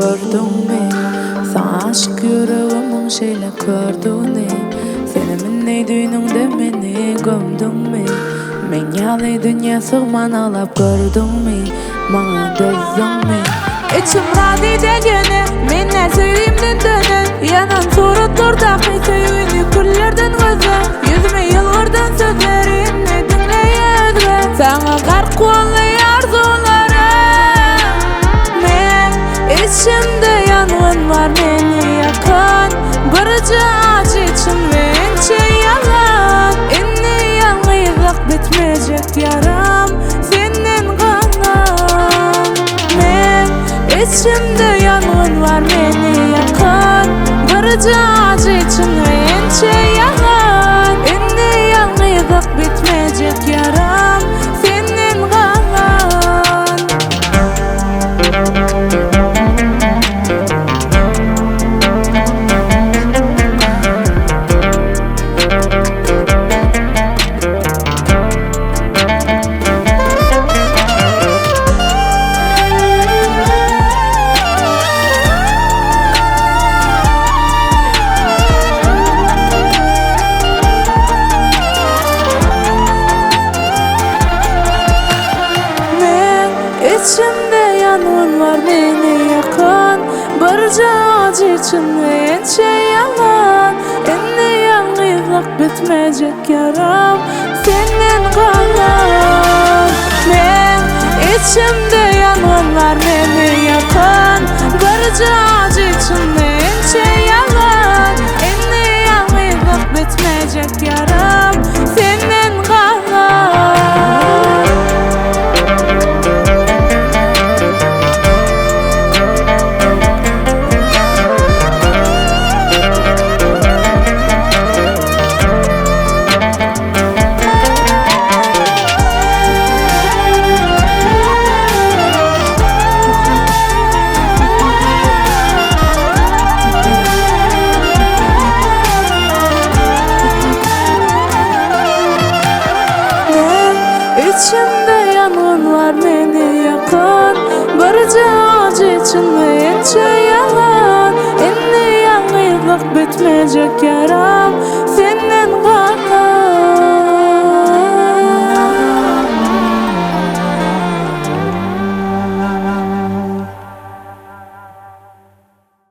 gördün-mi? Sana aşk yüreğimin şeyle kördüğünü. Seni minni düğününde meni gömdün-mi? Men yalı dünya sığman alap gördün-mi? Bana dözdün-mi? İçim radi degeni, minne sevdiğimden dönün. Yanan surat durdaki sevini küllerden gözü. Yüzüme yılgırdan sözlerini dinleyedin. Sana gark vallahi arzularım. Men içimde yangın var beni yakan. Barıcı acı için bence yalan. İnni yalnızlık bitmeyecek yaram. Senin kalan. Men içimde yangın var beni yakan. Barıcı acı için bence yalan. İnni yalnızlık bitmeyecek yaram. Senin kalan. İçimde yangın var beni yakan. Barıcı acı için bence yalan. İnni yalnızlık bitmeyecek yaram. Senin kalan. Men içimde yangın var beni yakan. Barıcı acı için bence yalan. İnni yalnızlık bitmeyecek yaram. Senin kalan. İçimde yangın var beni yakan. Barıcı acı için bence yalan. İnni yalnızlık bitmeyecek yaram.